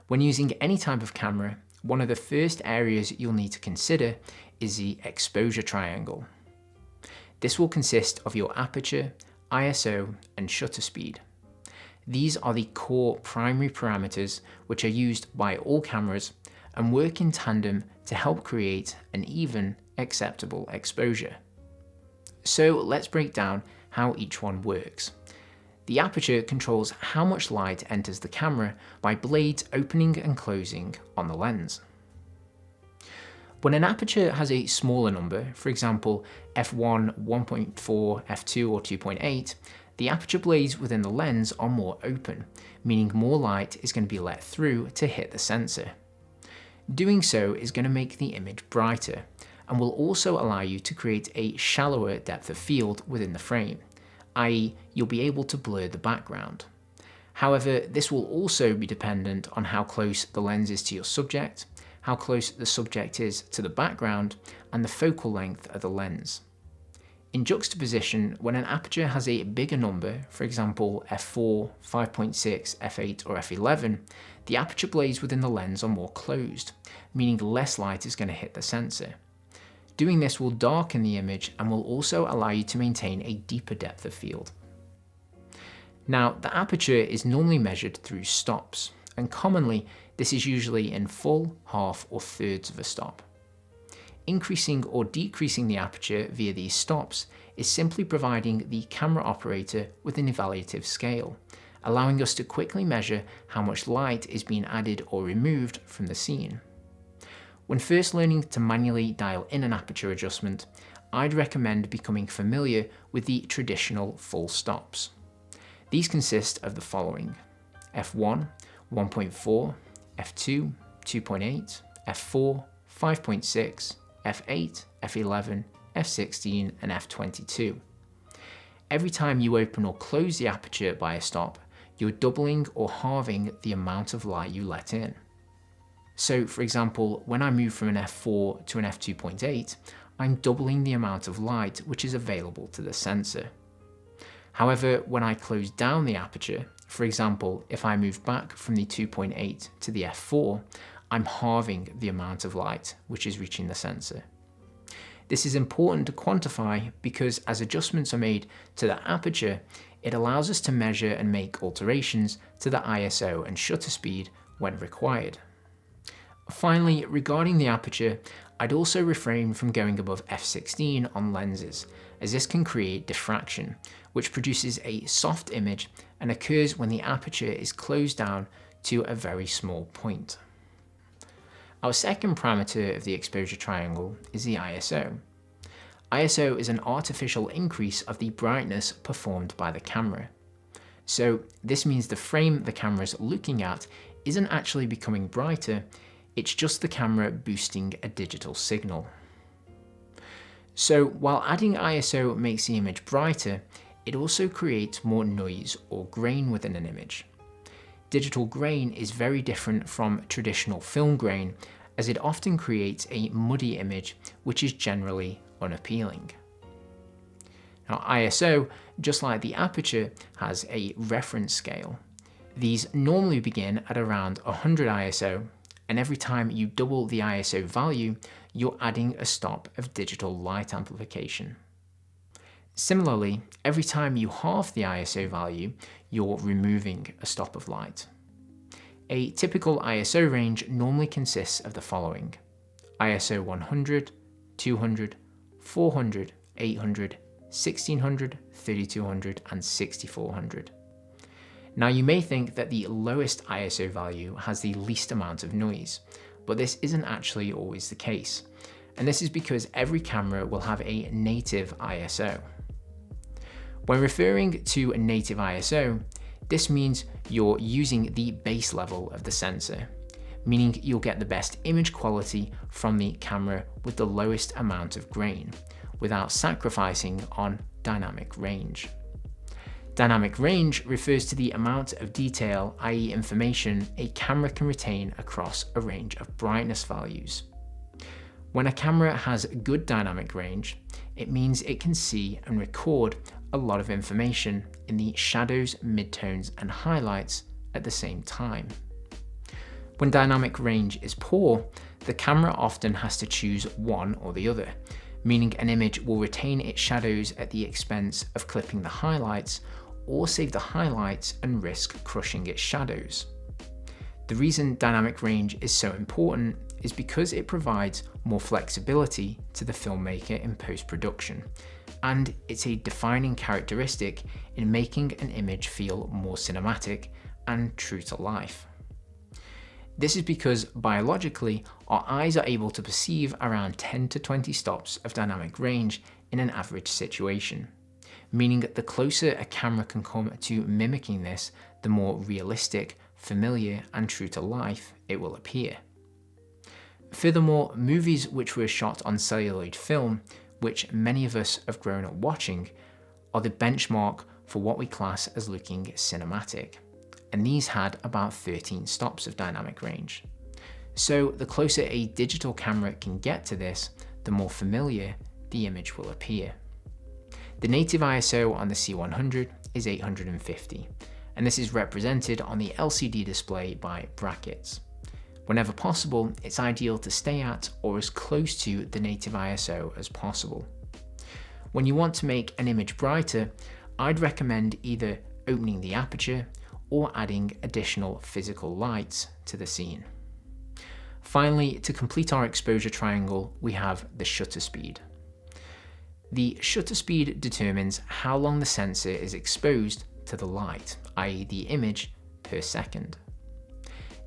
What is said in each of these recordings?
When using any type of camera, one of the first areas you'll need to consider is the exposure triangle. This will consist of your aperture, ISO, and shutter speed. These are the core primary parameters which are used by all cameras and work in tandem to help create an even, acceptable exposure. So let's break down how each one works. The aperture controls how much light enters the camera by blades opening and closing on the lens. When an aperture has a smaller number, for example f1, 1.4, f2 or 2.8, the aperture blades within the lens are more open, meaning more light is going to be let through to hit the sensor. Doing so is going to make the image brighter, and will also allow you to create a shallower depth of field within the frame, i.e. you'll be able to blur the background. However, this will also be dependent on how close the lens is to your subject, how close the subject is to the background, and the focal length of the lens. In juxtaposition, when an aperture has a bigger number, for example f4, 5.6, f8 or f11, the aperture blades within the lens are more closed, meaning less light is going to hit the sensor. Doing this will darken the image and will also allow you to maintain a deeper depth of field. Now, the aperture is normally measured through stops, and commonly this is usually in full, half or thirds of a stop. Increasing or decreasing the aperture via these stops is simply providing the camera operator with an evaluative scale, allowing us to quickly measure how much light is being added or removed from the scene. When first learning to manually dial in an aperture adjustment, I'd recommend becoming familiar with the traditional full stops. These consist of the following: f1, 1.4, f2, 2.8, f4, 5.6, f8, f11, f16, and f22. Every time you open or close the aperture by a stop, you're doubling or halving the amount of light you let in. So, for example, when I move from an f4 to an f2.8, I'm doubling the amount of light which is available to the sensor. However, when I close down the aperture, for example, if I move back from the 2.8 to the f4, I'm halving the amount of light which is reaching the sensor. This is important to quantify because as adjustments are made to the aperture, it allows us to measure and make alterations to the ISO and shutter speed when required. Finally, regarding the aperture, I'd also refrain from going above f16 on lenses, as this can create diffraction, which produces a soft image and occurs when the aperture is closed down to a very small point. Our second parameter of the exposure triangle is the ISO. ISO is an artificial increase of the brightness performed by the camera. So this means the frame the camera is looking at isn't actually becoming brighter, it's just the camera boosting a digital signal. So while adding ISO makes the image brighter, it also creates more noise or grain within an image. Digital grain is very different from traditional film grain, as it often creates a muddy image which is generally unappealing. Now ISO, just like the aperture, has a reference scale. These normally begin at around 100 ISO, and every time you double the ISO value, you're adding a stop of digital light amplification. Similarly, every time you halve the ISO value, you're removing a stop of light. A typical ISO range normally consists of the following: ISO 100, 200, 400, 800, 1600, 3200, and 6400. Now you may think that the lowest ISO value has the least amount of noise, but this isn't actually always the case, and this is because every camera will have a native ISO. When referring to a native ISO, this means you're using the base level of the sensor, meaning you'll get the best image quality from the camera with the lowest amount of grain, without sacrificing on dynamic range. Dynamic range refers to the amount of detail, i.e. information, a camera can retain across a range of brightness values. When a camera has good dynamic range, it means it can see and record a lot of information in the shadows, midtones, and highlights at the same time. When dynamic range is poor, the camera often has to choose one or the other, meaning an image will retain its shadows at the expense of clipping the highlights, or save the highlights and risk crushing its shadows. The reason dynamic range is so important is because it provides more flexibility to the filmmaker in post-production, and it's a defining characteristic in making an image feel more cinematic and true to life. This is because biologically, our eyes are able to perceive around 10 to 20 stops of dynamic range in an average situation, meaning that the closer a camera can come to mimicking this, the more realistic, familiar, and true to life it will appear. Furthermore, movies which were shot on celluloid film, which many of us have grown up watching, are the benchmark for what we class as looking cinematic, and these had about 13 stops of dynamic range. So the closer a digital camera can get to this, the more familiar the image will appear. The native ISO on the C100 is 850, and this is represented on the LCD display by brackets. Whenever possible, it's ideal to stay at or as close to the native ISO as possible. When you want to make an image brighter, I'd recommend either opening the aperture or adding additional physical lights to the scene. Finally, to complete our exposure triangle, we have the shutter speed. The shutter speed determines how long the sensor is exposed to the light, i.e. the image, per second.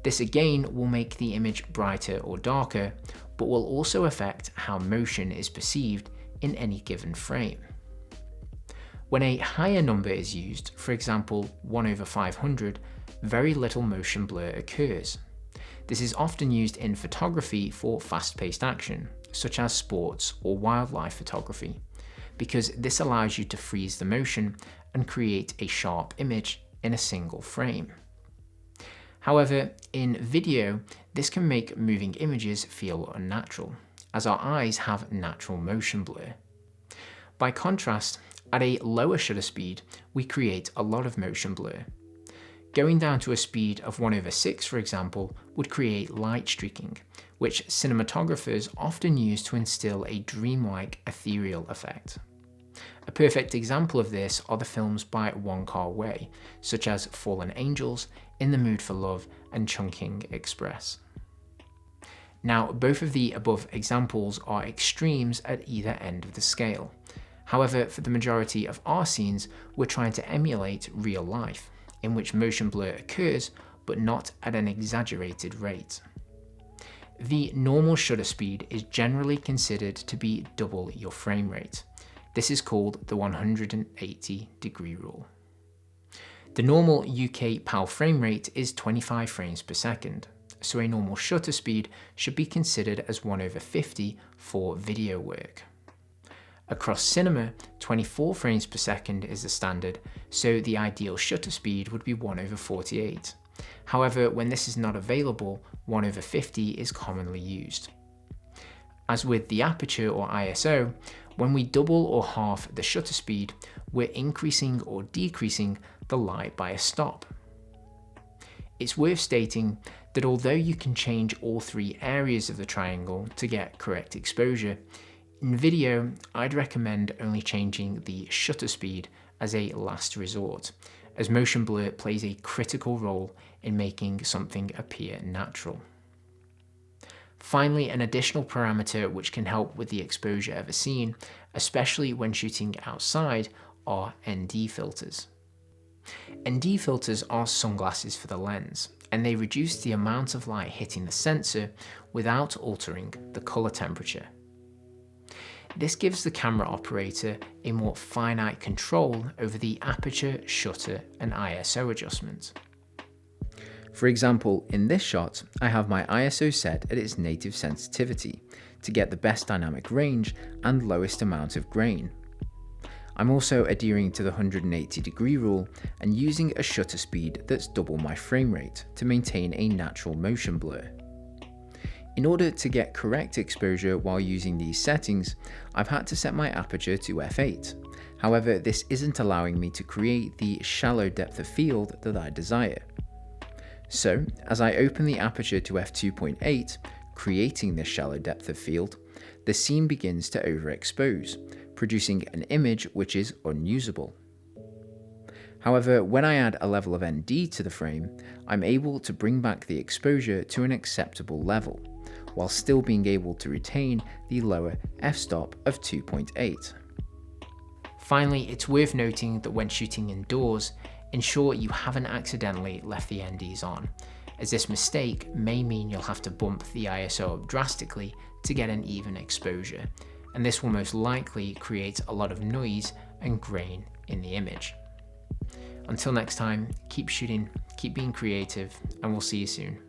This again will make the image brighter or darker, but will also affect how motion is perceived in any given frame. When a higher number is used, for example 1/500, very little motion blur occurs. This is often used in photography for fast-paced action, such as sports or wildlife photography, because this allows you to freeze the motion and create a sharp image in a single frame. However, in video, this can make moving images feel unnatural, as our eyes have natural motion blur. By contrast, at a lower shutter speed, we create a lot of motion blur. Going down to a speed of 1/6, for example, would create light streaking, which cinematographers often use to instill a dreamlike, ethereal effect. A perfect example of this are the films by Wong Kar-wai, such as Fallen Angels, In the Mood for Love, and Chungking Express. Now, both of the above examples are extremes at either end of the scale. However, for the majority of our scenes, we're trying to emulate real life, in which motion blur occurs, but not at an exaggerated rate. The normal shutter speed is generally considered to be double your frame rate. This is called the 180-degree rule. The normal UK PAL frame rate is 25 frames per second, so a normal shutter speed should be considered as 1/50 for video work. Across cinema, 24 frames per second is the standard, so the ideal shutter speed would be 1/48. However, when this is not available, 1/50 is commonly used. As with the aperture or ISO, when we double or half the shutter speed, we're increasing or decreasing the light by a stop. It's worth stating that although you can change all three areas of the triangle to get correct exposure, in video, I'd recommend only changing the shutter speed as a last resort, as motion blur plays a critical role in making something appear natural. Finally, an additional parameter which can help with the exposure of a scene, especially when shooting outside, are ND filters. ND filters are sunglasses for the lens, and they reduce the amount of light hitting the sensor without altering the color temperature. This gives the camera operator a more finite control over the aperture, shutter, and ISO adjustment. For example, in this shot, I have my ISO set at its native sensitivity to get the best dynamic range and lowest amount of grain. I'm also adhering to the 180-degree rule and using a shutter speed that's double my frame rate to maintain a natural motion blur. In order to get correct exposure while using these settings, I've had to set my aperture to f8. However, this isn't allowing me to create the shallow depth of field that I desire. So, as I open the aperture to f2.8, creating this shallow depth of field, the scene begins to overexpose, producing an image which is unusable. However, when I add a level of ND to the frame, I'm able to bring back the exposure to an acceptable level, while still being able to retain the lower f-stop of 2.8. Finally, it's worth noting that when shooting indoors, ensure you haven't accidentally left the NDs on, as this mistake may mean you'll have to bump the ISO up drastically to get an even exposure, and this will most likely create a lot of noise and grain in the image. Until next time, keep shooting, keep being creative, and we'll see you soon.